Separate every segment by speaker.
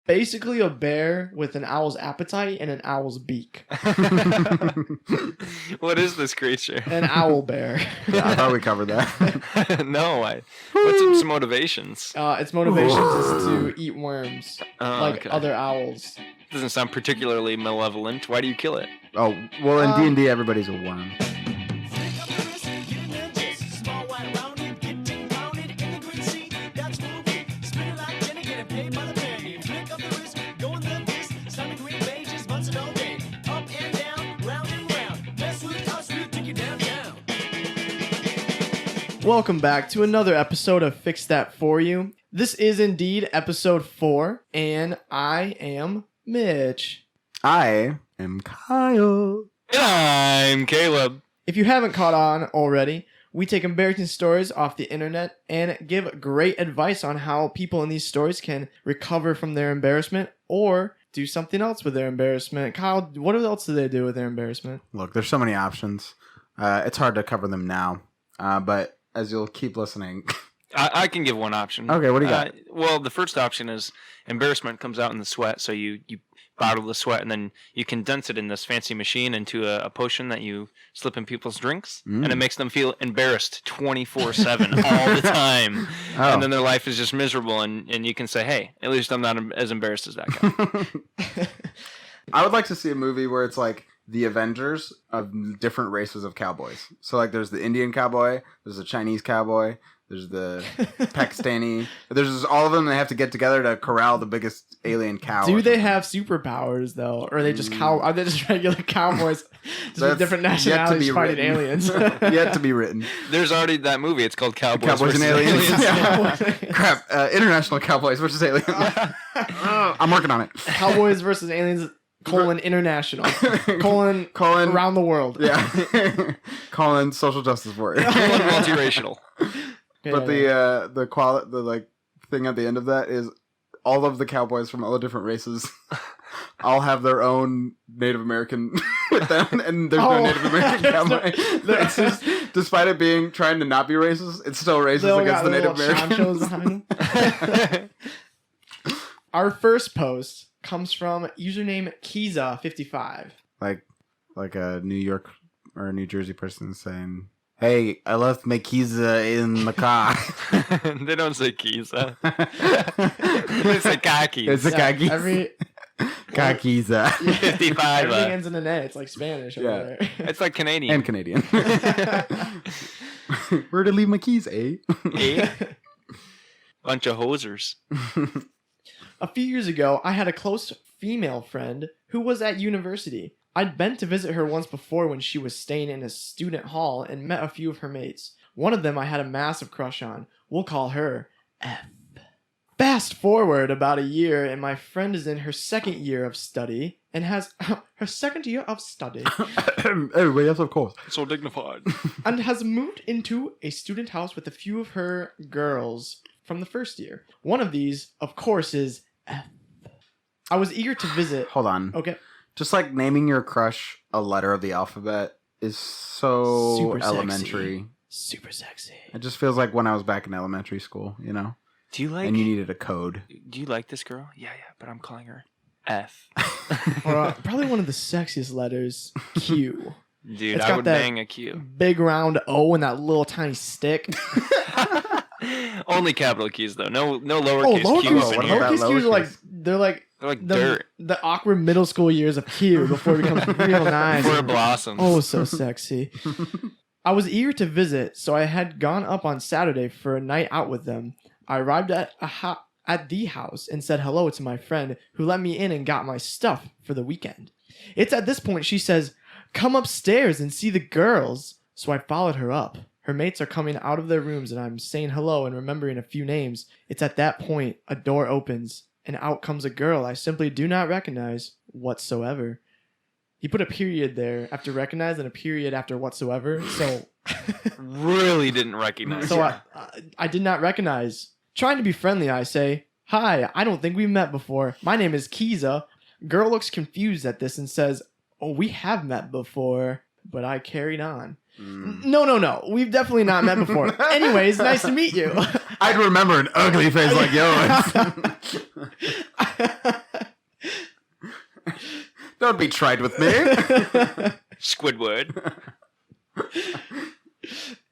Speaker 1: Basically a bear with an owl's appetite and an owl's beak.
Speaker 2: What is this creature?
Speaker 1: An owl bear.
Speaker 3: Yeah, I thought we covered that.
Speaker 2: No, what's its motivations?
Speaker 1: Its motivations is to eat worms, like other owls.
Speaker 2: Doesn't sound particularly malevolent. Why do you kill it?
Speaker 3: Oh, well, in D&D, everybody's a worm.
Speaker 1: Welcome back to another episode of Fix That For You. This is indeed episode 4, and I am Mitch.
Speaker 3: I am Kyle.
Speaker 2: And I'm Caleb.
Speaker 1: If you haven't caught on already, we take embarrassing stories off the internet and give great advice on how people in these stories can recover from their embarrassment or do something else with their embarrassment. Kyle, what else do they do with their embarrassment?
Speaker 3: Look, there's so many options. It's hard to cover them now, but as you'll keep listening.
Speaker 2: I can give one option.
Speaker 3: Okay, what do you got?
Speaker 2: Well, the first option is embarrassment comes out in the sweat, so you bottle the sweat and then you condense it in this fancy machine into a potion that you slip in people's drinks, and it makes them feel embarrassed 24/7 all the time, and then their life is just miserable, and you can say, hey, at least I'm not as embarrassed as that guy.
Speaker 3: I would like to see a movie where it's like the Avengers of different races of cowboys. So like there's the Indian cowboy, there's the Chinese cowboy, there's the Pakistani. There's just all of them. They have to get together to corral the biggest alien cow.
Speaker 1: Do they have superpowers though, or are they just Are they just regular cowboys, just with different nationalities fighting aliens?
Speaker 3: Yet to be written.
Speaker 2: There's already that movie. It's called Cowboys
Speaker 3: and Aliens.
Speaker 2: Yeah.
Speaker 3: Crap. International Cowboys versus Aliens. I'm working on it.
Speaker 1: Cowboys versus Aliens. International. Colon around the world.
Speaker 3: Yeah. Social justice warrior.
Speaker 2: Multiracial.
Speaker 3: But the thing at the end of that is all of the cowboys from all the different races all have their own Native American with them, and there's no Native American cowboy. It's just, despite it trying to not be racist, it's still racist against the Native Americans.
Speaker 1: Our first post comes from username Kiza55.
Speaker 3: Like a New York or a New Jersey person saying, "Hey, I left my Kiza in the car."
Speaker 2: They don't say Kiza. They say Kakis.
Speaker 3: It's a Kakis. Kakiza.
Speaker 2: 55.
Speaker 1: Everything ends in an A. It's like Spanish over there.
Speaker 2: It's like Canadian.
Speaker 3: And Canadian. Where to leave my keys, eh?
Speaker 2: Eh? Bunch of hosers.
Speaker 1: A few years ago, I had a close female friend who was at university. I'd been to visit her once before when she was staying in a student hall and met a few of her mates. One of them I had a massive crush on. We'll call her F. Fast forward about a year and my friend is in her second year of study and has her second year of study.
Speaker 3: Oh, yes, of course.
Speaker 2: So dignified.
Speaker 1: And has moved into a student house with a few of her girls from the first year. One of these, of course, is F. I was eager to visit.
Speaker 3: Hold on.
Speaker 1: Okay.
Speaker 3: Just like naming your crush a letter of the alphabet is so
Speaker 1: Super
Speaker 3: elementary.
Speaker 1: Sexy. Super sexy.
Speaker 3: It just feels like when I was back in elementary school, you know?
Speaker 2: Do you like...
Speaker 3: And you needed a code.
Speaker 2: Do you like this girl? Yeah, but I'm calling her F.
Speaker 1: Probably one of the sexiest letters, Q.
Speaker 2: Dude, I would bang a Q.
Speaker 1: Big round O and that little tiny stick.
Speaker 2: Only capital keys though. No lowercase Q's.
Speaker 1: Lowercase Q's are like
Speaker 2: they're like dirt.
Speaker 1: The awkward middle school years of Q before it becomes real nice.
Speaker 2: Before it blossoms.
Speaker 1: Oh, so sexy. I was eager to visit, so I had gone up on Saturday for a night out with them. I arrived at the house and said hello to my friend who let me in and got my stuff for the weekend. It's at this point she says, "Come upstairs and see the girls." So I followed her up. Her mates are coming out of their rooms and I'm saying hello and remembering a few names. It's at that point a door opens and out comes a girl I simply do not recognize whatsoever. He put a period there after recognize and a period after whatsoever. So
Speaker 2: really didn't recognize.
Speaker 1: So I did not recognize. Trying to be friendly, I say, "Hi, I don't think we've met before. My name is Kiza." Girl looks confused at this and says, "Oh, we have met before." But I carried on. No. We've definitely not met before. Anyways, nice to meet you.
Speaker 3: I'd remember an ugly face like yours. Don't be trite with me.
Speaker 2: Squidward.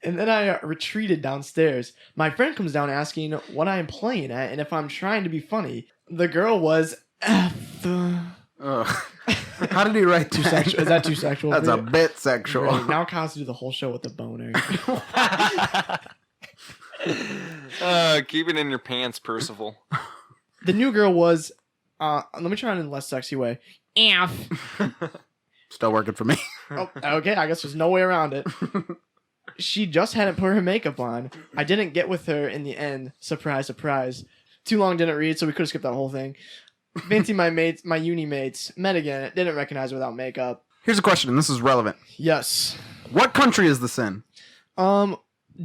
Speaker 1: And then I retreated downstairs. My friend comes down asking what I am playing at and if I'm trying to be funny. The girl was F.
Speaker 3: Ugh. How did he write
Speaker 1: Too
Speaker 3: that?
Speaker 1: sexual? Is that too sexual?
Speaker 3: That's
Speaker 1: for
Speaker 3: a
Speaker 1: you?
Speaker 3: bit sexual.
Speaker 1: Great. Now Kyle's to do the whole show with the boner.
Speaker 2: Keep it in your pants, Percival.
Speaker 1: The new girl was, let me try it in a less sexy way. F.
Speaker 3: Still working for me.
Speaker 1: Oh, okay, I guess there's no way around it. She just hadn't put her makeup on. I didn't get with her in the end. Surprise, surprise. Too long didn't read, so we could have skipped that whole thing. Fancy my uni mates. Met again. Didn't recognize her without makeup.
Speaker 3: Here's a question, and this is relevant.
Speaker 1: Yes.
Speaker 3: What country is this in?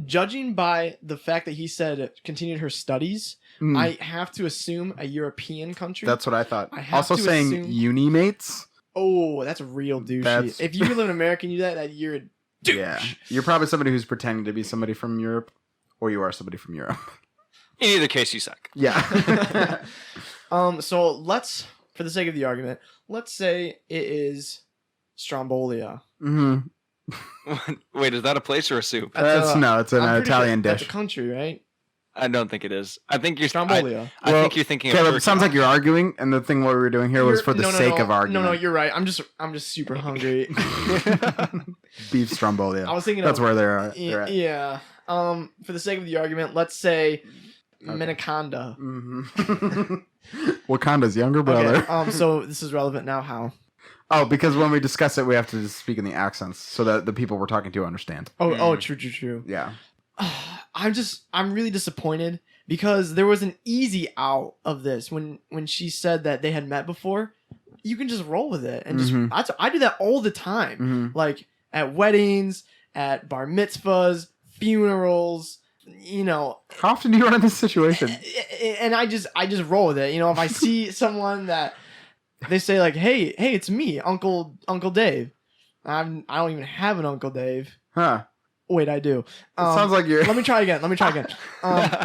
Speaker 1: Judging by the fact that he said continued her studies, I have to assume a European country.
Speaker 3: That's what I thought.
Speaker 1: I have
Speaker 3: Also
Speaker 1: to
Speaker 3: saying
Speaker 1: assume-
Speaker 3: uni mates.
Speaker 1: Oh, that's real douchey.
Speaker 3: That's-
Speaker 1: If you live in America and you do that, you're a douche.
Speaker 3: Yeah. You're probably somebody who's pretending to be somebody from Europe, or you are somebody from Europe.
Speaker 2: In either case, you suck.
Speaker 3: Yeah.
Speaker 1: So let's, for the sake of the argument, let's say it is Strombolia.
Speaker 2: Wait, is that a place or a soup?
Speaker 3: It's an
Speaker 1: I'm pretty
Speaker 3: Italian
Speaker 1: sure
Speaker 3: dish.
Speaker 1: That's a country, right?
Speaker 2: I don't think it is. I think you're
Speaker 1: Strombolia.
Speaker 2: I
Speaker 3: Well,
Speaker 2: think you're thinking
Speaker 3: Caleb,
Speaker 2: of
Speaker 3: it
Speaker 2: turkey.
Speaker 3: sounds like you're arguing, and the thing what we were doing here was for the sake of argument.
Speaker 1: No, you're right. I'm just super hungry.
Speaker 3: Beef Strombolia.
Speaker 1: I was thinking
Speaker 3: That's
Speaker 1: of,
Speaker 3: where they're at.
Speaker 1: Yeah. For the sake of the argument, let's say Minaconda.
Speaker 3: Wakanda's younger brother.
Speaker 1: Okay. So this is relevant now. How?
Speaker 3: Oh, because when we discuss it, we have to speak in the accents so that the people we're talking to understand.
Speaker 1: Oh, true.
Speaker 3: Yeah.
Speaker 1: I'm really disappointed because there was an easy out of this when she said that they had met before. You can just roll with it and just I do that all the time, like at weddings, at bar mitzvahs, funerals. You know,
Speaker 3: How often do you run into this situation?
Speaker 1: and I just roll with it. You know, if I see someone that they say like, "Hey, it's me, Uncle Dave." I don't even have an Uncle Dave.
Speaker 3: Huh.
Speaker 1: Wait, I do.
Speaker 3: Sounds like you're...
Speaker 1: Let me try again.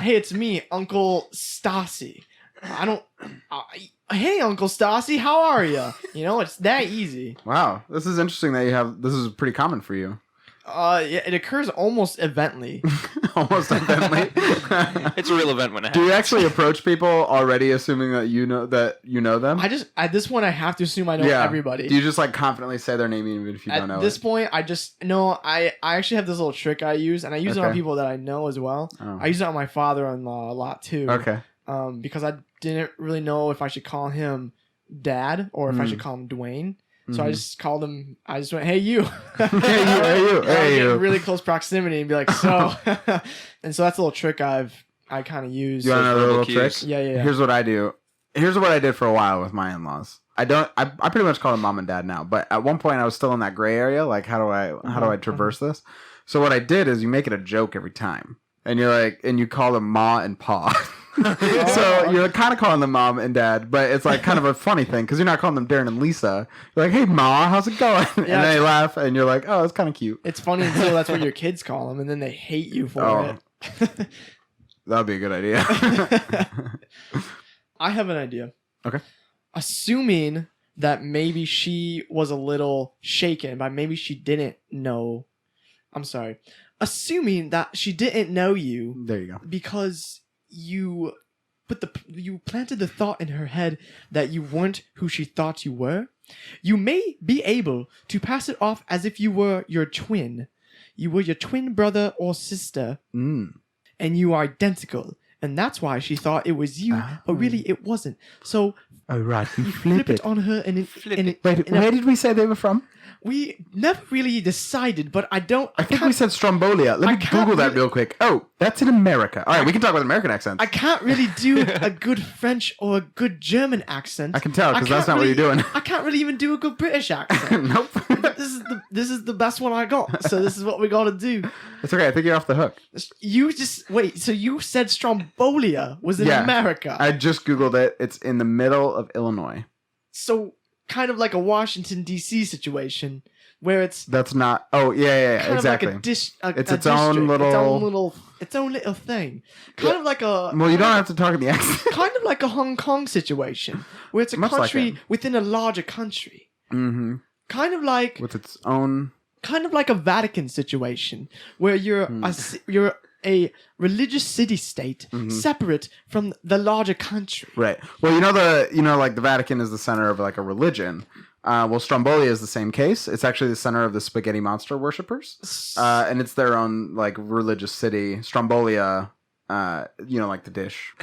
Speaker 1: Hey, it's me, Uncle Stassi. I don't. Hey, Uncle Stassi, how are you? You know, it's that easy.
Speaker 3: Wow. This is interesting that you have... This is pretty common for you.
Speaker 1: Yeah, it occurs almost evently.
Speaker 3: Almost evidently.
Speaker 2: It's a real event when it
Speaker 3: Do
Speaker 2: happens.
Speaker 3: you actually approach people already assuming that you know them?
Speaker 1: I just at this point I have to assume I know everybody.
Speaker 3: Do you just like confidently say their name even if you don't know
Speaker 1: At this
Speaker 3: it?
Speaker 1: point, I just no. I actually have this little trick I use, and I use it on
Speaker 3: Okay.
Speaker 1: people that I know as well.
Speaker 3: Oh.
Speaker 1: I use it on my father-in-law a lot too.
Speaker 3: Okay.
Speaker 1: Because I didn't really know if I should call him Dad or if I should call him Dwayne. So I just called him. I just went, "Hey you."
Speaker 3: Hey you.
Speaker 1: In really close proximity and be like, "So," and so that's a little trick I kind of use.
Speaker 3: You want another
Speaker 2: verbal
Speaker 3: little trick?
Speaker 2: cues.
Speaker 1: Yeah.
Speaker 3: Here's what I do. Here's what I did for a while with my in-laws. I pretty much call them mom and dad now, but at one point I was still in that gray area. Like, how do I traverse this? So what I did is you make it a joke every time, and you call them ma and pa. So you're kind of calling them mom and dad, but it's like kind of a funny thing because you're not calling them Darren and Lisa. You're like, "Hey ma, how's it going?" And they laugh, and you're like, "Oh, it's kind of cute."
Speaker 1: It's funny until that's what your kids call them, and then they hate you for it.
Speaker 3: That'd be a good idea.
Speaker 1: I have an idea.
Speaker 3: Okay.
Speaker 1: Assuming that maybe she was a little shaken, but maybe she didn't know. I'm sorry. Assuming that she didn't know you
Speaker 3: There you go.
Speaker 1: because you planted the thought in her head that you weren't who she thought you were, you may be able to pass it off as if you were your twin. You were your twin brother or sister, and you are identical. And that's why she thought it was you, but really it wasn't. So
Speaker 3: Oh, right. You
Speaker 1: flip it on her and
Speaker 3: Wait, where did we say they were from?
Speaker 1: we never really decided, but I
Speaker 3: think we said Strombolia. Let me
Speaker 1: can't
Speaker 3: Google that
Speaker 1: really-
Speaker 3: real quick. Oh, that's in America. All right, we can talk about American accents.
Speaker 1: I can't really do a good French or a good German accent.
Speaker 3: I can tell, 'cause
Speaker 1: I
Speaker 3: that's
Speaker 1: can't
Speaker 3: not what you're doing.
Speaker 1: I can't really even do a good British accent.
Speaker 3: Nope.
Speaker 1: This is the best one I got. So this is what we got to do.
Speaker 3: It's okay. I think you're off the hook.
Speaker 1: You just wait. So you said Strombolia was in
Speaker 3: Yeah.
Speaker 1: America.
Speaker 3: I just Googled it. It's in the middle of Illinois.
Speaker 1: So kind of like a Washington D.C. situation where it's
Speaker 3: That's not... Oh, yeah,
Speaker 1: kind
Speaker 3: exactly.
Speaker 1: of like a dish.
Speaker 3: It's
Speaker 1: a
Speaker 3: its own
Speaker 1: district,
Speaker 3: little-
Speaker 1: its own little thing. Kind of like a.
Speaker 3: Well, you don't have to talk in the accent.
Speaker 1: Kind of like a Hong Kong situation where it's a
Speaker 3: Much like
Speaker 1: country
Speaker 3: it.
Speaker 1: within a larger country.
Speaker 3: Mm-hmm.
Speaker 1: Kind of like
Speaker 3: With its own...
Speaker 1: Kind of like a Vatican situation, where you're a religious city-state separate from the larger country.
Speaker 3: Right. Well, like the Vatican is the center of like a religion. Well, Strombolia is the same case. It's actually the center of the spaghetti monster worshippers, and it's their own like religious city. Strombolia, like the dish.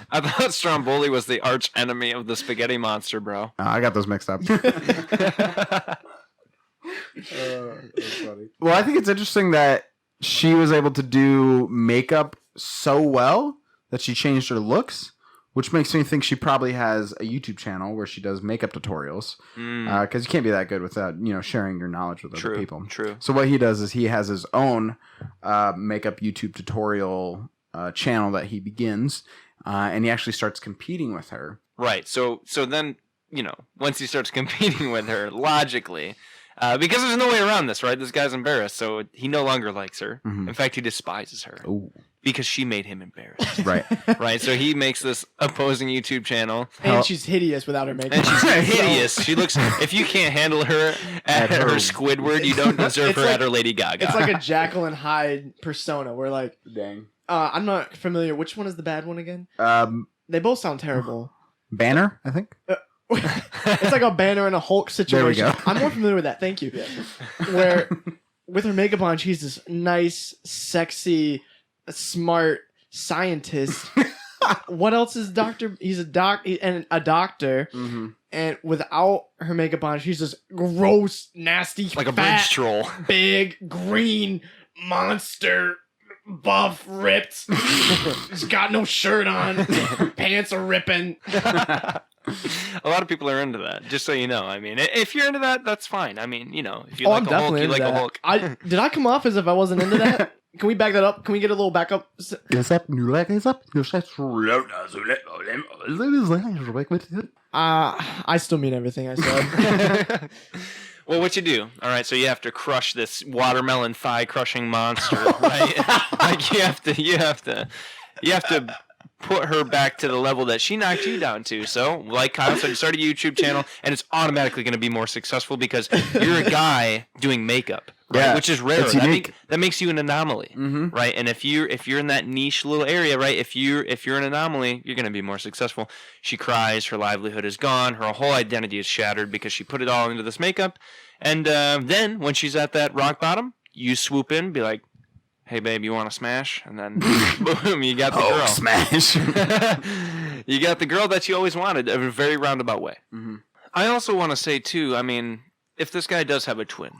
Speaker 2: I thought Stromboli was the arch enemy of the spaghetti monster, bro.
Speaker 3: I got those mixed up. That's funny. Well, I think it's interesting that she was able to do makeup so well that she changed her looks, which makes me think she probably has a YouTube channel where she does makeup tutorials. Because you can't be that good without sharing your knowledge with other people.
Speaker 2: True.
Speaker 3: So what he does is he has his own makeup YouTube tutorial channel that he begins, and he actually starts competing with her.
Speaker 2: Right. So then once he starts competing with her, logically. Because there's no way around this, right? This guy's embarrassed, so he no longer likes her. Mm-hmm. In fact, he despises her. Ooh. Because she made him embarrassed.
Speaker 3: Right.
Speaker 2: Right, so he makes this opposing YouTube channel.
Speaker 1: And she's hideous without her makeup.
Speaker 2: And she's hideous. She looks... If you can't handle her at her Squidward, you don't deserve her at her Lady Gaga.
Speaker 1: It's like a Jekyll and Hyde persona, where like...
Speaker 3: Dang.
Speaker 1: I'm not familiar. Which one is the bad one again? They both sound terrible.
Speaker 3: Banner, I think?
Speaker 1: It's like a Banner and a Hulk situation.
Speaker 3: There we go.
Speaker 1: I'm more familiar with that. Thank you. Yeah. Where with her makeup on, she's this nice, sexy, smart scientist. What else is Doctor? He's a doctor. Mm-hmm. And without her makeup on, she's this gross, nasty,
Speaker 2: like a
Speaker 1: fat,
Speaker 2: bridge troll,
Speaker 1: big green monster. Buff, ripped. He's got no shirt on. Pants are ripping.
Speaker 2: A lot of people are into that, just so you know. I mean, if you're into that, that's fine. I mean, if you like a Hulk, you like a Hulk.
Speaker 1: Did I come off as if I wasn't into that? Can we back that up? Can we get a little backup? I still mean everything I said.
Speaker 2: Well, what you do? All right, so you have to crush this watermelon thigh crushing monster, right? Like you have to put her back to the level that she knocked you down to. So, like Kyle said, you start a YouTube channel, and it's automatically going to be more successful because you're a guy doing makeup, right?
Speaker 3: Yeah,
Speaker 2: which is rare.
Speaker 3: it's unique.
Speaker 2: That makes you an anomaly, right? And if you're in that niche little area, right? If you're an anomaly, you're going to be more successful. She cries, her livelihood is gone, her whole identity is shattered because she put it all into this makeup. And then when she's at that rock bottom, you swoop in, be like, "Hey, babe, you want to smash?" And then, boom, you got the girl.
Speaker 3: Smash.
Speaker 2: You got the girl that you always wanted in a very roundabout way. Mm-hmm. I also want to say, too, I mean, if this guy does have a twin,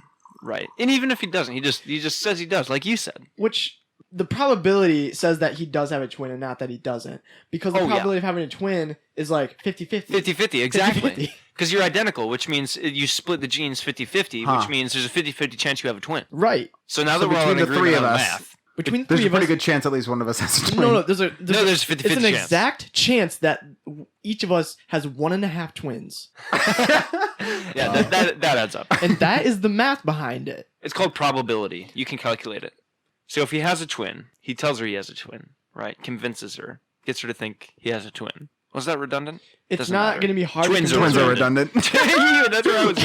Speaker 2: right? And even if he doesn't, he just says he does, like you said.
Speaker 1: Which, the probability says that he does have a twin and not that he doesn't. Because the probability of having a twin is like 50-50.
Speaker 2: 50-50, exactly. Because you're identical, which means you split the genes 50-50, which means there's a 50-50 chance you have a twin.
Speaker 1: Right.
Speaker 2: So now that we're all in agreement on math.
Speaker 1: Between
Speaker 3: there's
Speaker 1: three
Speaker 3: a pretty
Speaker 1: of us,
Speaker 3: good chance at least one of us has a twin.
Speaker 1: No, there's a
Speaker 2: 50-50
Speaker 1: it's an
Speaker 2: chance.
Speaker 1: exact chance that each of us has 1.5 twins.
Speaker 2: Yeah, that adds up.
Speaker 1: And that is the math behind it.
Speaker 2: It's called probability. You can calculate it. So if he has a twin, he tells her he has a twin, right? Convinces her, gets her to think he has a twin. Was that redundant?
Speaker 1: It's not going to be hard.
Speaker 3: Twins are redundant.
Speaker 2: Yeah, that's where I was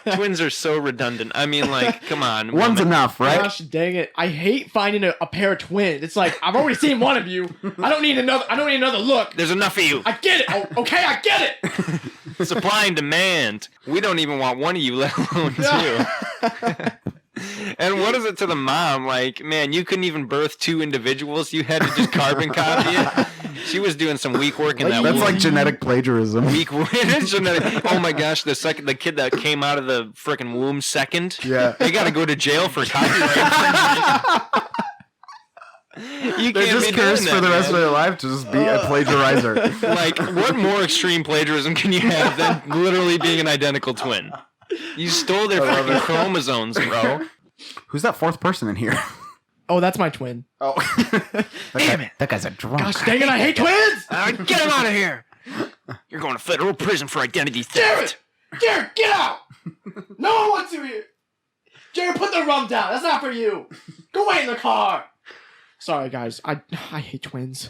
Speaker 2: going. Twins are so redundant. I mean, like, come on.
Speaker 3: One's enough, right?
Speaker 1: Gosh dang it! I hate finding a pair of twins. It's like I've already seen one of you. I don't need another look.
Speaker 2: There's enough of you.
Speaker 1: I get it. Oh, okay, I get it.
Speaker 2: Supply and demand. We don't even want one of you, let alone two. And what is it to the mom? Like, man, you couldn't even birth two individuals. You had to just carbon copy it. She was doing some weak work in that.
Speaker 3: That's like genetic plagiarism.
Speaker 2: Weak work. Genetic. Oh my gosh, the kid that came out of the frickin' womb second.
Speaker 3: Yeah,
Speaker 2: they got to go to jail for copyright.
Speaker 3: They're just cursed for the rest of their life to just be a plagiarizer.
Speaker 2: Like, what more extreme plagiarism can you have than literally being an identical twin? You stole their fucking chromosomes, bro.
Speaker 3: Who's that fourth person in here?
Speaker 1: Oh, that's my twin.
Speaker 3: Oh.
Speaker 2: Damn it.
Speaker 3: That guy's a drunk.
Speaker 1: Gosh dang it, I hate twins!
Speaker 2: Get him out of here! You're going to federal prison for identity theft.
Speaker 1: Jared, get out! No one wants you here! Jared, put the rum down. That's not for you. Go wait in the car. Sorry, guys. I hate twins.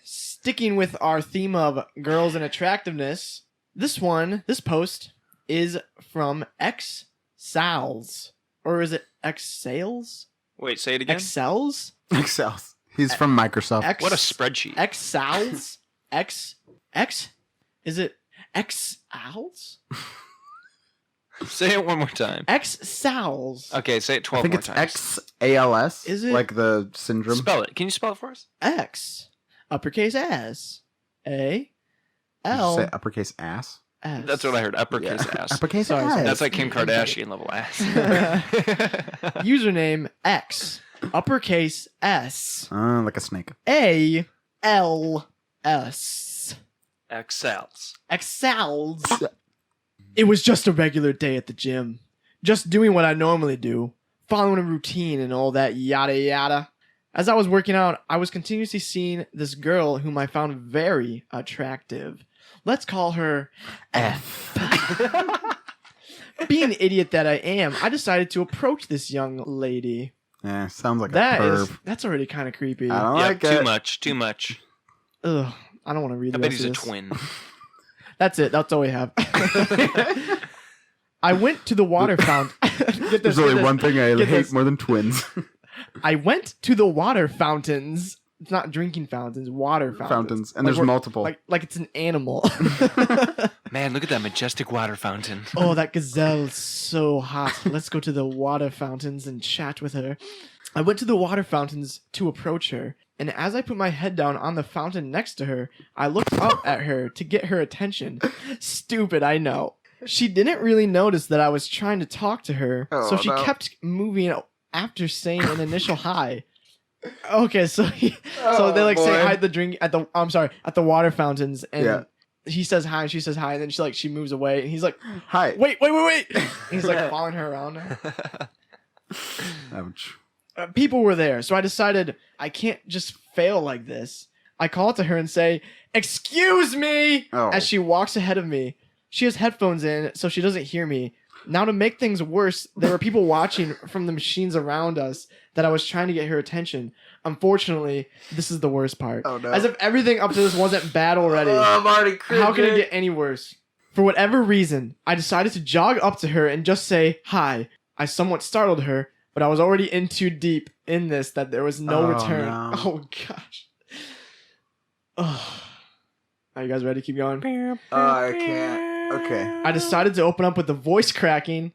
Speaker 1: Sticking with our theme of girls and attractiveness, This post is from X Sals. Or is it X Sales?
Speaker 2: Wait, say it again.
Speaker 1: Excels?
Speaker 3: Excel. He's from Microsoft.
Speaker 2: What a spreadsheet.
Speaker 1: X Sals? X? Is it X Sals?
Speaker 2: Say it one more time.
Speaker 1: X Sals.
Speaker 2: Okay, say it 12
Speaker 3: I think
Speaker 2: more
Speaker 3: it's
Speaker 2: times.
Speaker 3: XALS.
Speaker 1: Is it?
Speaker 3: Like the syndrome?
Speaker 2: Spell it. Can you spell it for us?
Speaker 1: X. Uppercase S. A.
Speaker 3: Did you
Speaker 1: L.
Speaker 3: say uppercase ass?
Speaker 1: S.
Speaker 2: That's what I heard. Uppercase ass.
Speaker 3: Uppercase
Speaker 1: Sorry,
Speaker 3: ass.
Speaker 2: That's like Kim Kardashian level ass.
Speaker 1: Username X. Uppercase S.
Speaker 3: Like a snake.
Speaker 1: A. L. S.
Speaker 2: Excels.
Speaker 1: Excels. It was just a regular day at the gym. Just doing what I normally do. Following a routine and all that yada yada. As I was working out, I was continuously seeing this girl whom I found very attractive. Let's call her
Speaker 3: F.
Speaker 1: Being the idiot that I am, I decided to approach this young lady.
Speaker 3: Yeah, sounds like a perv.
Speaker 1: That's already kind of creepy.
Speaker 3: I don't
Speaker 2: Yeah,
Speaker 3: like
Speaker 2: too
Speaker 3: it.
Speaker 2: much. Too much.
Speaker 1: Ugh, I don't want to read
Speaker 2: I
Speaker 1: the
Speaker 2: bet
Speaker 1: rest
Speaker 2: he's a
Speaker 1: of this.
Speaker 2: twin.
Speaker 1: That's it. That's all we have. I went to the water fountain. Get this,
Speaker 3: There's only
Speaker 1: get this.
Speaker 3: one thing I
Speaker 1: Get
Speaker 3: hate
Speaker 1: this.
Speaker 3: more than twins.
Speaker 1: I went to the water fountains. It's not drinking fountains, water fountains.
Speaker 3: And
Speaker 1: Like
Speaker 3: there's
Speaker 1: we're-
Speaker 3: multiple.
Speaker 1: Like it's an animal.
Speaker 2: Man, look at that majestic water fountain.
Speaker 1: Oh, that gazelle's so hot. Let's go to the water fountains and chat with her. I went to the water fountains to approach her, and as I put my head down on the fountain next to her, I looked up at her to get her attention. Stupid, I know. She didn't really notice that I was trying to talk to her, so she kept moving after saying an initial hi. Okay, so they say hi at the drink at the at the water fountains, and he says hi and she says hi, and then she moves away, and he's like,
Speaker 3: Hi.
Speaker 1: wait. And he's like following her around now.
Speaker 3: Ouch.
Speaker 1: People were there, so I decided I can't just fail like this. I call to her and say, "Excuse me," as she walks ahead of me. She has headphones in, so she doesn't hear me. Now, to make things worse, there were people watching from the machines around us that I was trying to get her attention. Unfortunately, this is the worst part.
Speaker 3: Oh, no.
Speaker 1: As if everything up to this wasn't bad already.
Speaker 3: I'm already cringing.
Speaker 1: How can it get any worse? For whatever reason, I decided to jog up to her and just say hi. I somewhat startled her, but I was already in too deep in this that there was no return.
Speaker 3: No.
Speaker 1: Oh, gosh. Oh. Are you guys ready to keep going?
Speaker 3: I can't. Okay.
Speaker 1: I decided to open up with the voice cracking.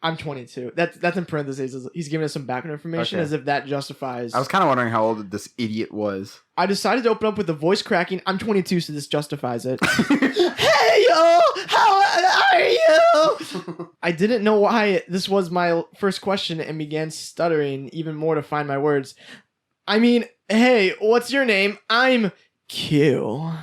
Speaker 1: I'm 22. That's in parentheses. He's giving us some background information as if that justifies.
Speaker 3: I was kind of wondering how old this idiot was.
Speaker 1: I decided to open up with the voice cracking. I'm 22, so this justifies it. Hey, yo! How are you? I didn't know why this was my first question and began stuttering even more to find my words. I mean, hey, what's your name? I'm Q.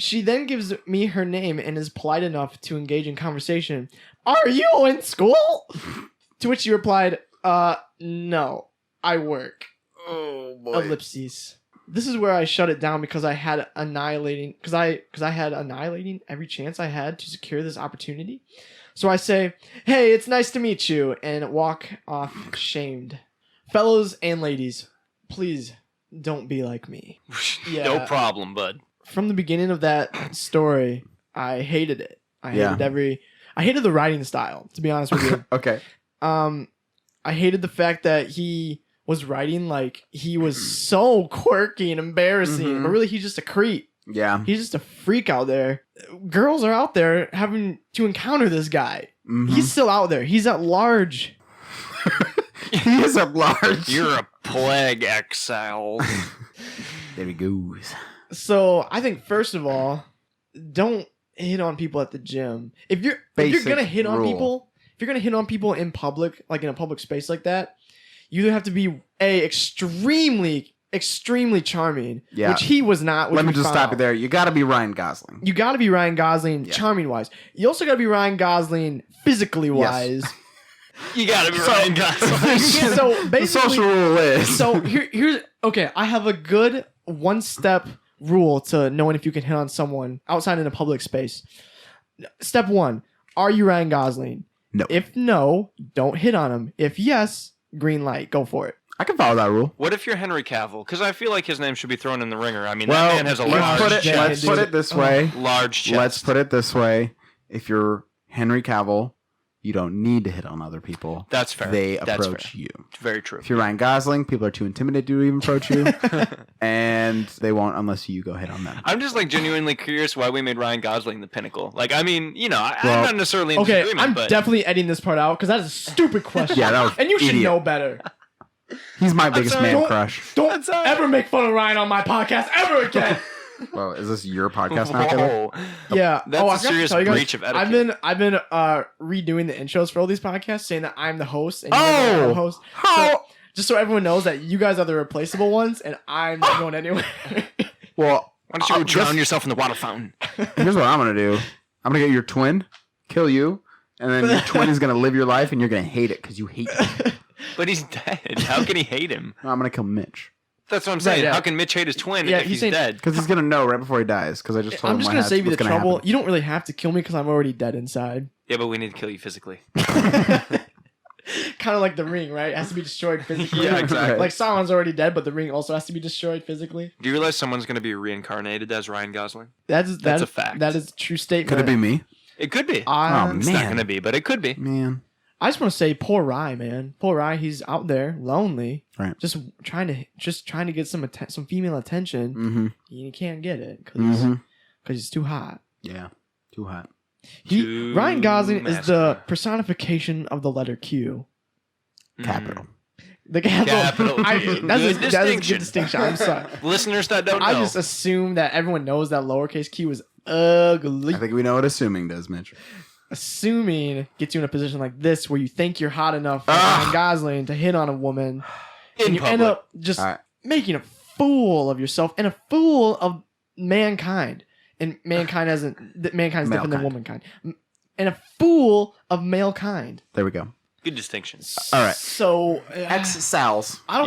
Speaker 1: She then gives me her name and is polite enough to engage in conversation. Are you in school? To which she replied, no, I work.
Speaker 3: Oh boy.
Speaker 1: Ellipses. This is where I shut it down because I had annihilating every chance I had to secure this opportunity. So I say, hey, it's nice to meet you, and walk off shamed. Fellows and ladies, please don't be like me. Yeah.
Speaker 2: No problem, bud.
Speaker 1: From the beginning of that story, I hated it. I hated the writing style, to be honest with you.
Speaker 3: Okay.
Speaker 1: I hated the fact that he was writing like he was so quirky and embarrassing, but really he's just a creep.
Speaker 3: Yeah.
Speaker 1: He's just a freak out there. Girls are out there having to encounter this guy. He's still out there. He's at large.
Speaker 3: He is at large.
Speaker 2: You're a plague exile.
Speaker 3: There he goes.
Speaker 1: So I think first of all, don't hit on people at the gym. If you're gonna hit on people, if you're gonna hit on people in public, like in a public space like that, you either have to be extremely charming, which he was not.
Speaker 3: Let me just stop you there. You got to be Ryan Gosling.
Speaker 1: You got to be Ryan Gosling, charming wise. You also got to be Ryan Gosling, physically wise.
Speaker 2: You got to be Ryan Gosling.
Speaker 1: So basically,
Speaker 3: the social rule is.
Speaker 1: So here's okay. I have a good one-step rule to knowing if you can hit on someone outside in a public space. Step 1: are you Ryan Gosling?
Speaker 3: No.
Speaker 1: If no, don't hit on him. If yes, green light, go for it.
Speaker 3: I can follow that rule.
Speaker 2: What if you're Henry Cavill? Because I feel like his name should be thrown in the ringer. I mean,
Speaker 3: Well,
Speaker 2: that man has a
Speaker 3: let's
Speaker 2: large
Speaker 3: put it this way.
Speaker 2: Large chest.
Speaker 3: Let's put it this way. If you're Henry Cavill, you don't need to hit on other people.
Speaker 2: That's fair.
Speaker 3: They
Speaker 2: That's
Speaker 3: approach
Speaker 2: fair.
Speaker 3: you.
Speaker 2: Very true.
Speaker 3: If you're Ryan Gosling, people are too intimidated to even approach you. And they won't unless you go hit on them.
Speaker 2: I'm just like genuinely curious why we made Ryan Gosling the pinnacle. Like, I mean, you know, I'm
Speaker 3: Well,
Speaker 2: not necessarily in
Speaker 1: Okay,
Speaker 2: disagreement,
Speaker 1: I'm
Speaker 2: but
Speaker 1: definitely editing this part out because that is a stupid question.
Speaker 3: Yeah, that was
Speaker 1: and you should
Speaker 3: idiot.
Speaker 1: know better.
Speaker 3: He's my biggest
Speaker 2: sorry.
Speaker 3: man
Speaker 1: Don't-
Speaker 3: crush.
Speaker 1: Don't
Speaker 2: That's all right.
Speaker 1: ever make fun of Ryan on my podcast ever again.
Speaker 3: Well, is this your podcast now, Kevin?
Speaker 2: whoa.
Speaker 1: Yeah.
Speaker 2: That's
Speaker 1: I
Speaker 2: a
Speaker 1: forgot to
Speaker 2: serious
Speaker 1: tell you guys,
Speaker 2: breach of etiquette.
Speaker 1: I've been redoing the intros for all these podcasts, saying that I'm the host and
Speaker 3: Oh!
Speaker 1: you're the host.
Speaker 3: How?
Speaker 1: So, just so everyone knows that you guys are the replaceable ones, and I'm not going anywhere.
Speaker 3: Well,
Speaker 2: Why don't you go drown
Speaker 3: just-
Speaker 2: yourself in the water fountain?
Speaker 3: here's what I'm going to do. I'm going to get your twin, kill you, and then your twin is going to live your life, and you're going to hate it because you hate me.
Speaker 2: But he's dead. How can he hate him?
Speaker 3: I'm going to kill Mitch.
Speaker 2: That's what I'm saying.
Speaker 1: yeah.
Speaker 2: How can Mitch hate his twin
Speaker 1: Yeah,
Speaker 2: if
Speaker 1: he's
Speaker 2: he's
Speaker 1: saying-
Speaker 2: dead?
Speaker 3: Because he's going to know right before he dies. Because I just told
Speaker 1: I'm
Speaker 3: him
Speaker 1: just
Speaker 3: what
Speaker 1: gonna
Speaker 3: has-
Speaker 1: save you the
Speaker 3: what's gonna
Speaker 1: trouble.
Speaker 3: happen.
Speaker 1: You don't really have to kill me because I'm already dead inside.
Speaker 2: Yeah, but we need to kill you physically.
Speaker 1: Kind of like the ring, right? It has to be destroyed physically.
Speaker 2: Yeah, exactly.
Speaker 1: Like Sauron's already dead, but the ring also has to be destroyed physically.
Speaker 2: Do you realize someone's going to be reincarnated as Ryan Gosling?
Speaker 1: That's
Speaker 2: a fact.
Speaker 1: That is a true statement.
Speaker 3: Could it be me?
Speaker 2: It could be.
Speaker 3: Oh,
Speaker 2: It's not
Speaker 3: man.
Speaker 2: going to be, but it could be.
Speaker 3: Man.
Speaker 1: I just want to say, poor Rye, man. Poor Rye, he's out there lonely,
Speaker 3: Right.
Speaker 1: just trying to get some female attention.
Speaker 3: Mm-hmm.
Speaker 1: You can't get it because
Speaker 3: Mm-hmm.
Speaker 1: he's too hot.
Speaker 3: Yeah. Too hot.
Speaker 2: Too
Speaker 1: Ryan Gosling is the
Speaker 2: masculine.
Speaker 1: personification of the letter Q.
Speaker 3: Capital.
Speaker 1: The capital.
Speaker 2: Capital.
Speaker 1: That's
Speaker 2: Good
Speaker 1: a good
Speaker 2: distinction.
Speaker 1: distinction. I'm sorry.
Speaker 2: Listeners that don't know.
Speaker 1: I just assume that everyone knows that lowercase q is ugly.
Speaker 3: I think we know what assuming does, Mitch.
Speaker 1: Assuming gets you in a position like this where you think you're hot enough for
Speaker 3: Ah.
Speaker 1: Ryan Gosling to hit on a woman,
Speaker 2: in
Speaker 1: and you
Speaker 2: public.
Speaker 1: end up just
Speaker 3: All right.
Speaker 1: making a fool of yourself and a fool of mankind. And mankind is different than
Speaker 3: Malekind.
Speaker 1: womankind. And a fool of male kind.
Speaker 3: There we go.
Speaker 2: Good distinction.
Speaker 3: All right.
Speaker 1: So
Speaker 3: Ex-Sals.
Speaker 1: I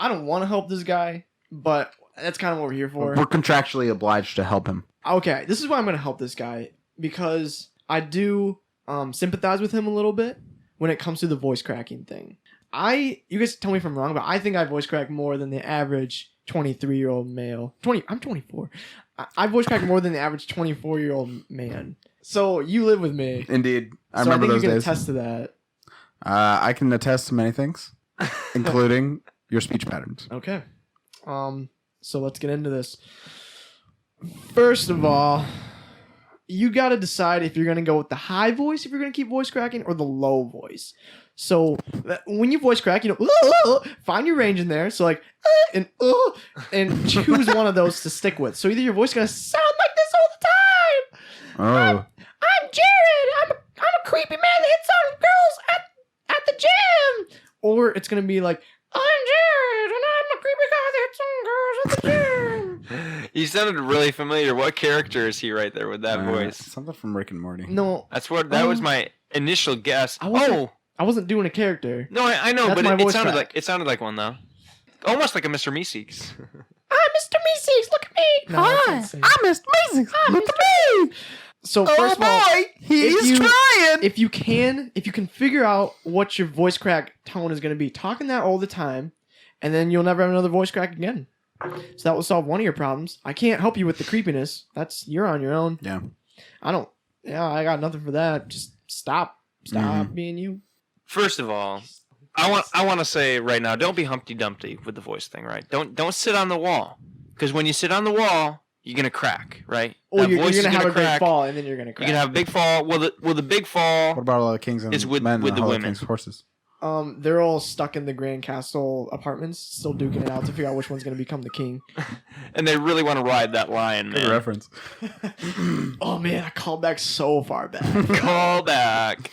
Speaker 1: don't want to help this guy, but that's kind of what we're here for.
Speaker 3: We're contractually obliged to help him.
Speaker 1: Okay, this is why I'm going to help this guy because I do sympathize with him a little bit when it comes to the voice cracking thing. You guys tell me if I'm wrong, but I think I voice crack more than the average 23-year-old male. I'm 24. I voice crack more than the average 24-year-old man. So you live with me.
Speaker 3: Indeed. I
Speaker 1: So
Speaker 3: remember
Speaker 1: I think
Speaker 3: those
Speaker 1: you can
Speaker 3: days.
Speaker 1: attest to that.
Speaker 3: I can attest to many things, including your speech patterns.
Speaker 1: Okay. So let's get into this. First of all, you got to decide if you're going to go with the high voice, if you're going to keep voice cracking, or the low voice. So when you voice crack, find your range in there. So like, and choose one of those to stick with. So either your voice is going to sound like this all the time.
Speaker 3: Oh.
Speaker 1: I'm Jared. I'm a creepy man that hits on girls at the gym. Or it's going to be like, I'm Jared, and I'm a creepy guy that hits on girls at the gym.
Speaker 2: You sounded really familiar. What character is he right there with that voice?
Speaker 3: Something from Rick and Morty.
Speaker 1: No,
Speaker 2: That was my initial guess.
Speaker 1: I wasn't doing a character.
Speaker 2: No, I know,
Speaker 1: That's
Speaker 2: but
Speaker 1: my
Speaker 2: it
Speaker 1: voice
Speaker 2: sounded like one though. Almost like a Mr. Meeseeks.
Speaker 1: I'm Mr. Meeseeks, look at me. No, that's insane.
Speaker 3: Mr. Amazing. Look at me.
Speaker 1: So first of all,
Speaker 3: he's trying.
Speaker 1: if you can figure out what your voice crack tone is going to be, talking that all the time, and then you'll never have another voice crack again. So that will solve one of your problems. I can't help you with the creepiness. You're on your own.
Speaker 3: Yeah.
Speaker 1: I got nothing for that. Just stop being you.
Speaker 2: First of all, I want to say right now, don't be Humpty Dumpty with the voice thing, right? Don't sit on the wall, because when you sit on the wall, you're gonna crack, right?
Speaker 1: Or
Speaker 2: That
Speaker 1: you're
Speaker 2: voice is
Speaker 1: gonna have a
Speaker 2: crack.
Speaker 1: great fall, and then you're gonna crack.
Speaker 2: You're gonna have a big fall. Well, the big fall.
Speaker 3: What about all the kings and
Speaker 2: It's with-
Speaker 3: men
Speaker 2: with
Speaker 3: and
Speaker 2: the
Speaker 3: all
Speaker 2: women.
Speaker 3: kings' horses?
Speaker 1: They're all stuck in the Grand Castle apartments, still duking it out to figure out which one's gonna become the king.
Speaker 2: And they really want to ride that lion,
Speaker 3: Good
Speaker 2: man.
Speaker 3: reference.
Speaker 1: Oh man, I called back so far back.
Speaker 2: Call back.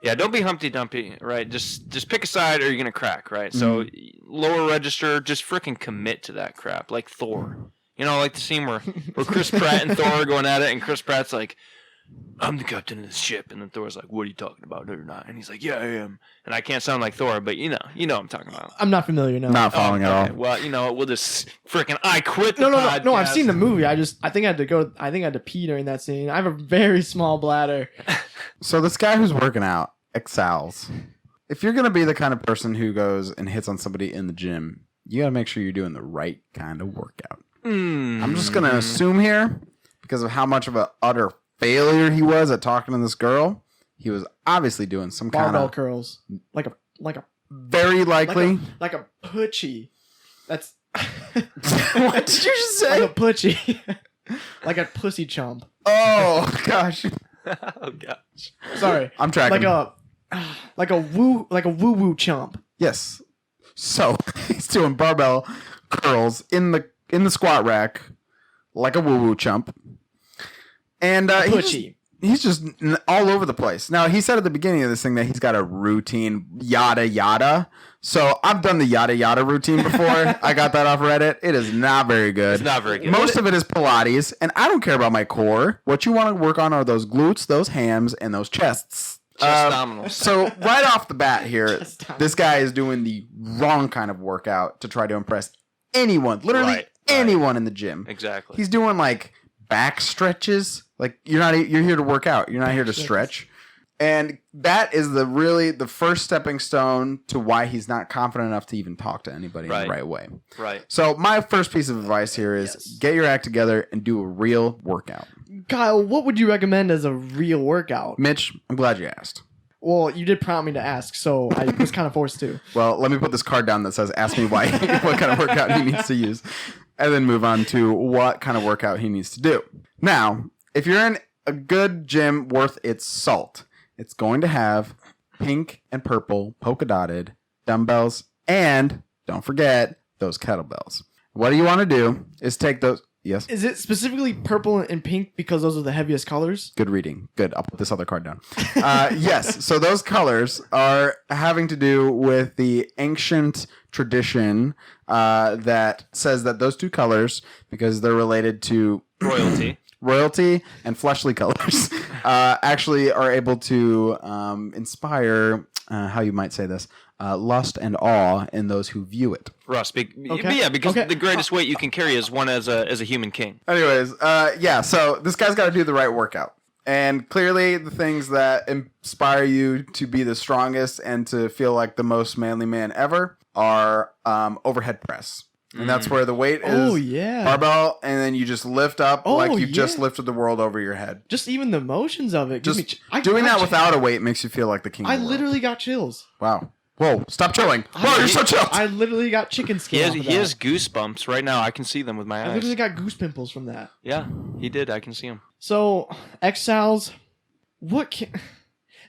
Speaker 2: Yeah, don't be Humpty Dumpty, right? Just pick a side or you're gonna crack, right? So lower register, just freaking commit to that crap, like Thor. You know, like the scene where Chris Pratt and Thor are going at it, and Chris Pratt's like, I'm the captain of this ship, and then Thor's like, what are you talking about? No, you're not. And he's like, yeah, I am. And I can't sound like Thor, but you know what I'm talking about.
Speaker 1: I'm not familiar now.
Speaker 3: Not following at all.
Speaker 2: Okay, well, you know, we'll just freaking I quit the
Speaker 1: No.
Speaker 2: podcast.
Speaker 1: I've seen the movie. I think I had to pee during that scene. I have a very small bladder.
Speaker 3: So this guy who's working out, Excels, if you're going to be the kind of person who goes and hits on somebody in the gym, you got to make sure you're doing the right kind of workout. I'm just going to assume here, because of how much of an utter failure he was at talking to this girl, he was obviously doing some kind
Speaker 1: Barbell
Speaker 3: of
Speaker 1: curls. Like a
Speaker 3: very likely.
Speaker 1: Like a putchie. That's
Speaker 3: What did you just say?
Speaker 1: like a putchie. Like a pussy chump.
Speaker 3: Oh gosh.
Speaker 2: Oh gosh.
Speaker 1: Sorry.
Speaker 3: I'm tracking.
Speaker 1: Like a woo woo chump.
Speaker 3: Yes. So he's doing barbell curls in the squat rack like a woo woo chump. And he's just all over the place. Now, he said at the beginning of this thing that he's got a routine, yada, yada. So I've done the yada, yada routine before. I got that off Reddit. It is not very good.
Speaker 2: It's not very good.
Speaker 3: Most of it is Pilates, and I don't care about my core. What you want to work on are those glutes, those hams, and those chests.
Speaker 2: Chest dominoes.
Speaker 3: So right off the bat here, this guy is doing the wrong kind of workout to try to impress anyone, literally anyone in the gym.
Speaker 2: Exactly.
Speaker 3: He's doing like back stretches. Like you're here to work out. You're not here to stretch. And that is the first stepping stone to why he's not confident enough to even talk to anybody in the right way.
Speaker 2: Right.
Speaker 3: So my first piece of advice here is get your act together and do a real workout.
Speaker 1: Kyle, what would you recommend as a real workout?
Speaker 3: Mitch, I'm glad you asked.
Speaker 1: Well, you did prompt me to ask, so I was kind of forced to.
Speaker 3: Well, let me put this card down that says ask me why what kind of workout he needs to use. And then move on to what kind of workout he needs to do. Now, if you're in a good gym worth its salt, it's going to have pink and purple polka dotted dumbbells and, don't forget, those kettlebells. What you want to do is take those... Yes?
Speaker 1: Is it specifically purple and pink because those are the heaviest colors?
Speaker 3: Good reading. Good. I'll put this other card down. Yes. So those colors are having to do with the ancient tradition that says that those two colors, because they're related to... royalty and fleshly colors actually are able to inspire, how you might say this, lust and awe in those who view it.
Speaker 2: Russ, because the greatest weight you can carry is one as a human king.
Speaker 3: Anyways, so this guy's got to do the right workout. And clearly the things that inspire you to be the strongest and to feel like the most manly man ever are overhead press. And that's where the weight is barbell, and then you just lift up like you just lifted the world over your head.
Speaker 1: Just even the motions of it.
Speaker 3: Doing that without a weight makes you feel like the king of the world.
Speaker 1: Literally got chills.
Speaker 3: Wow. Whoa, stop chilling. Whoa, you're so chilled.
Speaker 1: I literally got chicken skin.
Speaker 2: He has goosebumps right now. I can see them with my eyes.
Speaker 1: I literally got goose pimples from that.
Speaker 2: Yeah, he did. I can see them.
Speaker 1: So, exiles,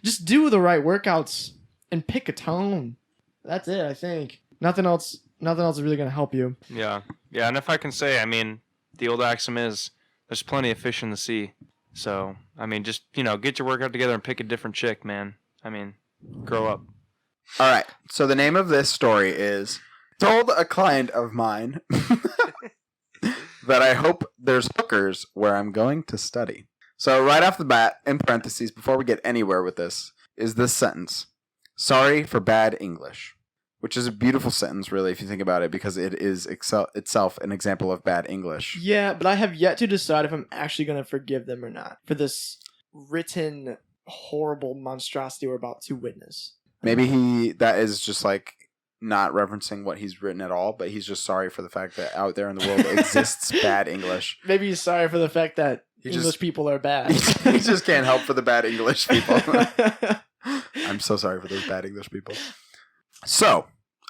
Speaker 1: just do the right workouts and pick a tone. That's it, I think. Nothing else is really going to help you.
Speaker 2: Yeah. Yeah, and if I can say, I mean, the old axiom is there's plenty of fish in the sea. So, I mean, just, get your workout together and pick a different chick, man. I mean, grow up.
Speaker 3: All right. So the name of this story is, told a client of mine that I hope there's hookers where I'm going to study. So right off the bat, in parentheses, before we get anywhere with this, is this sentence. Sorry for bad English. Which is a beautiful sentence, really, if you think about it, because it is itself an example of bad English.
Speaker 1: Yeah, but I have yet to decide if I'm actually going to forgive them or not for this written horrible monstrosity we're about to witness.
Speaker 3: Maybe that is just like not referencing what he's written at all, but he's just sorry for the fact that out there in the world exists bad English.
Speaker 1: Maybe he's sorry for the fact that English people are bad.
Speaker 3: He just can't help for the bad English people. I'm so sorry for those bad English people. So,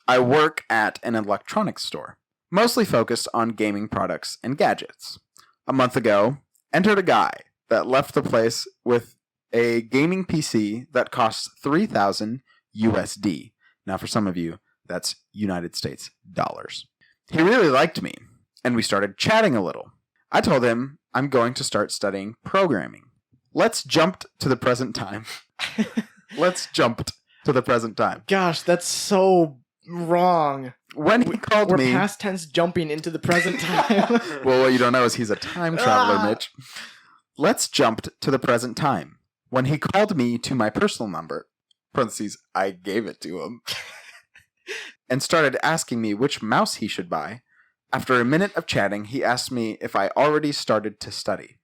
Speaker 3: I work at an electronics store, mostly focused on gaming products and gadgets. A month ago, entered a guy that left the place with a gaming PC that costs $3,000 USD. Now, for some of you, that's United States dollars. He really liked me, and we started chatting a little. I told him I'm going to start studying programming. Let's jump to the present time.
Speaker 1: Gosh, that's so wrong.
Speaker 3: When he called me...
Speaker 1: We're past tense jumping into the present time.
Speaker 3: Well, what you don't know is he's a time traveler, Mitch. Let's jump to the present time. When he called me to my personal number, parentheses, I gave it to him, and started asking me which mouse he should buy, after a minute of chatting, he asked me if I already started to study.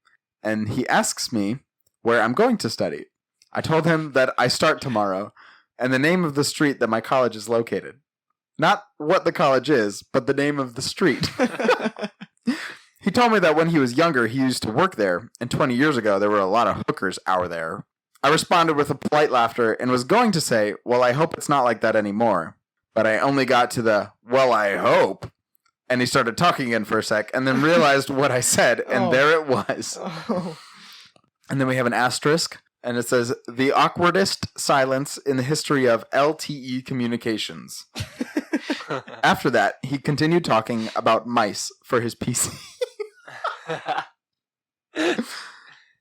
Speaker 3: And he asks me where I'm going to study. I told him that I start tomorrow, and the name of the street that my college is located. Not what the college is, but the name of the street. He told me that when he was younger, he used to work there, and 20 years ago, there were a lot of hookers out there. I responded with a polite laughter and was going to say, well, I hope it's not like that anymore. But I only got to the, well, I hope. And he started talking again for a sec, and then realized what I said, and there it was.
Speaker 1: Oh.
Speaker 3: And then we have an asterisk, and it says, the awkwardest silence in the history of LTE communications. After that, he continued talking about mice for his PC.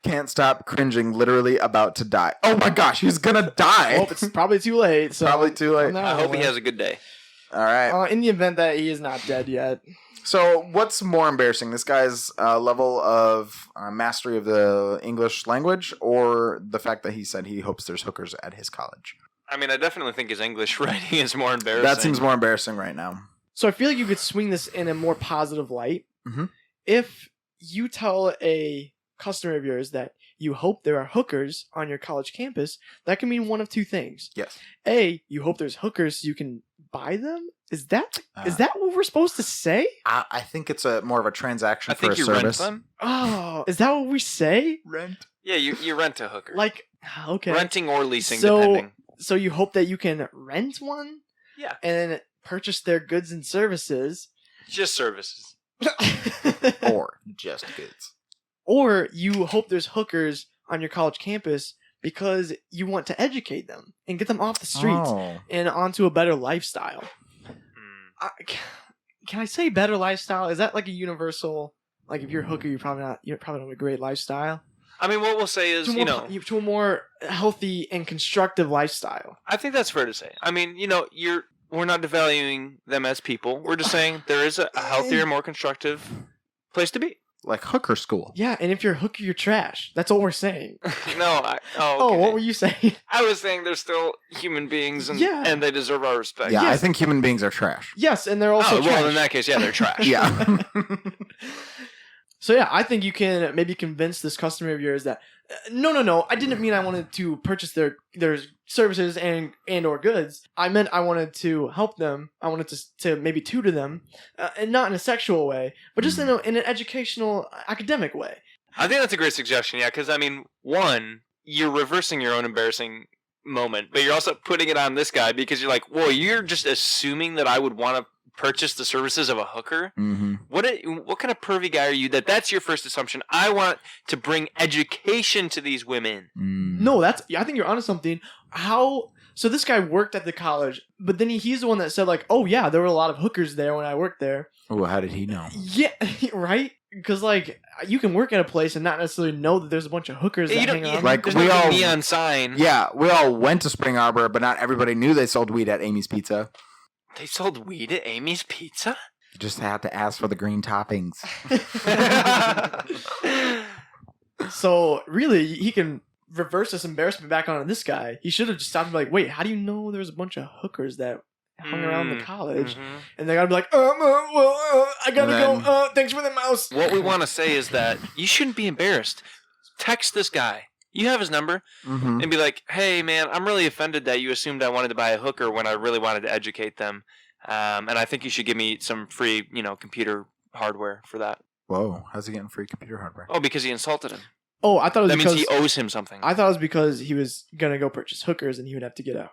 Speaker 3: Can't stop cringing, literally about to die. Oh my gosh, he's gonna die.
Speaker 1: Well, it's probably too late. So
Speaker 3: Probably too late.
Speaker 1: No,
Speaker 2: I hope he has a good day.
Speaker 3: All right.
Speaker 1: in the event that he is not dead yet.
Speaker 3: So what's more embarrassing, this guy's level of mastery of the English language, or the fact that he said he hopes there's hookers at his college?
Speaker 2: I mean, I definitely think his English writing is more embarrassing.
Speaker 3: That seems more embarrassing right now.
Speaker 1: So I feel like you could swing this in a more positive light.
Speaker 3: Mhm.
Speaker 1: If you tell a customer of yours that you hope there are hookers on your college campus, that can mean one of two things.
Speaker 3: Yes.
Speaker 1: A, you hope there's hookers so you can buy them? Is that what we're supposed to say?
Speaker 3: I think it's more of a transaction
Speaker 2: I
Speaker 3: for
Speaker 2: think
Speaker 3: a
Speaker 2: you
Speaker 3: service.
Speaker 2: rent them.
Speaker 1: Oh, is that what we say?
Speaker 3: Rent.
Speaker 2: Yeah, you rent a hooker.
Speaker 1: Like, okay.
Speaker 2: Renting or leasing,
Speaker 1: So-
Speaker 2: depending.
Speaker 1: So you hope that you can rent one
Speaker 2: Yeah,
Speaker 1: and then purchase their goods and services.
Speaker 2: just services.
Speaker 3: Or just goods.
Speaker 1: Or you hope there's hookers on your college campus because you want to educate them and get them off the streets
Speaker 3: Oh.
Speaker 1: and onto a better lifestyle. Can I say better lifestyle? Is that like a universal? Like if you're a hooker, you're probably not have a great lifestyle.
Speaker 2: I mean, what we'll say is,
Speaker 1: To a more healthy and constructive lifestyle.
Speaker 2: I think that's fair to say. I mean, we're not devaluing them as people. We're just saying there is a healthier, more constructive place to be.
Speaker 3: Like hooker school.
Speaker 1: Yeah, and if you're a hooker, you're trash. That's all we're saying.
Speaker 2: No,
Speaker 1: Oh,
Speaker 2: okay.
Speaker 1: what were you saying?
Speaker 2: I was saying they're still human beings and,
Speaker 1: Yeah.
Speaker 2: and they deserve our respect.
Speaker 3: Yeah, I
Speaker 1: Yes.
Speaker 3: think human beings are trash.
Speaker 1: Yes, and they're also
Speaker 2: Oh,
Speaker 1: trash.
Speaker 2: well, in that case, yeah, they're trash.
Speaker 3: Yeah.
Speaker 1: So yeah, I think you can maybe convince this customer of yours that no, I didn't mean I wanted to purchase their services and or goods. I meant I wanted to help them. I wanted to maybe tutor them, and not in a sexual way, but just in an educational, academic way.
Speaker 2: I think that's a great suggestion, yeah, because, I mean, one, you're reversing your own embarrassing moment, but you're also putting it on this guy because you're like, whoa, you're just assuming that I would want to purchase the services of a hooker?
Speaker 3: Mm-hmm.
Speaker 2: What kind of pervy guy are you that's your first assumption? I want to bring education to these women.
Speaker 1: No, I think you're onto something. So this guy worked at the college, but then he's the one that said like, oh yeah, there were a lot of hookers there when I worked there.
Speaker 3: Oh, how did he know?
Speaker 1: Yeah, right? Because like you can work at a place and not necessarily know that there's a bunch of hookers that hang around.
Speaker 3: Like,
Speaker 2: There's
Speaker 3: we
Speaker 2: no
Speaker 3: all-
Speaker 2: neon sign.
Speaker 3: Yeah, we all went to Spring Arbor, but not everybody knew they sold weed at Amy's Pizza.
Speaker 2: They sold weed at Amy's Pizza?
Speaker 3: You just had to ask for the green toppings.
Speaker 1: So really, he can reverse this embarrassment back onto this guy. He should have just stopped and be like, wait, how do you know there was a bunch of hookers that hung around the college?
Speaker 2: Mhm.
Speaker 1: And they gotta be like, I gotta
Speaker 3: And then-
Speaker 1: go. Thanks for the mouse.
Speaker 2: What we want to say is that you shouldn't be embarrassed. Text this guy. You have his number.
Speaker 3: Mm-hmm.
Speaker 2: And be like, hey, man, I'm really offended that you assumed I wanted to buy a hooker when I really wanted to educate them. And I think you should give me some free, computer hardware for that.
Speaker 3: Whoa, how's he getting free computer hardware?
Speaker 2: Oh, because he insulted him.
Speaker 1: Oh, I thought it was
Speaker 2: That
Speaker 1: because
Speaker 2: means he owes him something.
Speaker 1: I thought it was because he was gonna go purchase hookers and he would have to get a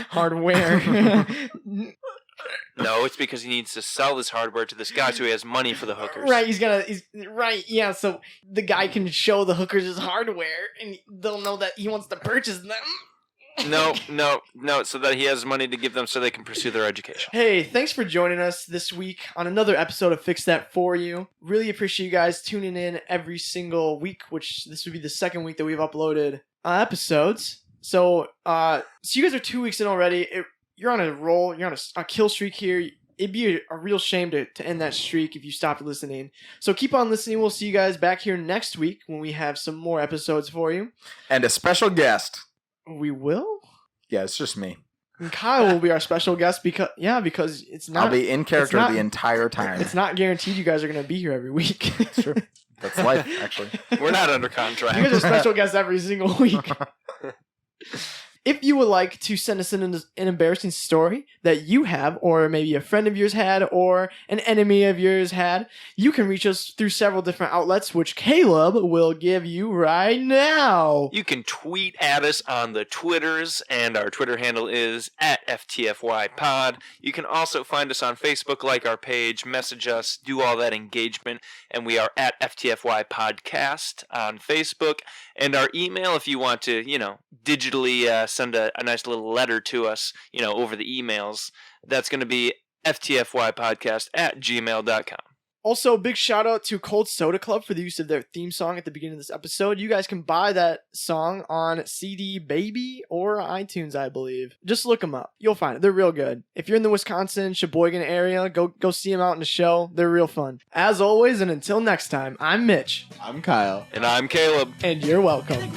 Speaker 1: hardware.
Speaker 2: No, it's because he needs to sell this hardware to this guy so he has money for the hookers.
Speaker 1: Right, he's right, yeah, so the guy can show the hookers his hardware and they'll know that he wants to purchase them.
Speaker 2: No, so that he has money to give them so they can pursue their education.
Speaker 1: Hey, thanks for joining us this week on another episode of Fix That For You. Really appreciate you guys tuning in every single week, which this would be the second week that we've uploaded episodes. So you guys are 2 weeks in already. You're on a roll. You're on a kill streak here. It'd be a real shame to end that streak if you stopped listening. So keep on listening. We'll see you guys back here next week when we have some more episodes for you.
Speaker 3: And a special guest.
Speaker 1: We will?
Speaker 3: Yeah, it's just me.
Speaker 1: And Kyle will be our special guest because it's not...
Speaker 3: I'll be in character
Speaker 1: not-
Speaker 3: the entire time.
Speaker 1: It's not guaranteed you guys are going to be here every week.
Speaker 3: It's true. That's life, actually.
Speaker 2: We're not under contract.
Speaker 1: You guys are special guests every single week. If you would like to send us an embarrassing story that you have, or maybe a friend of yours had, or an enemy of yours had, you can reach us through several different outlets, which Caleb will give you right now.
Speaker 2: You can tweet at us on the Twitters, and our Twitter handle is @FTFYpod. You can also find us on Facebook, like our page, message us, do all that engagement, and we are at FTFY Podcast on Facebook. And our email, if you want to, digitally send a nice little letter to us, over the emails, that's going to be ftfypodcast@gmail.com.
Speaker 1: Also, big shout out to Cold Soda Club for the use of their theme song at the beginning of this episode. You guys can buy that song on CD Baby or iTunes, I believe. Just look them up. You'll find it. They're real good. If you're in the Wisconsin, Sheboygan area, go see them out in the show. They're real fun. As always, and until next time, I'm Mitch.
Speaker 3: I'm Kyle.
Speaker 2: And I'm Caleb.
Speaker 1: And you're welcome.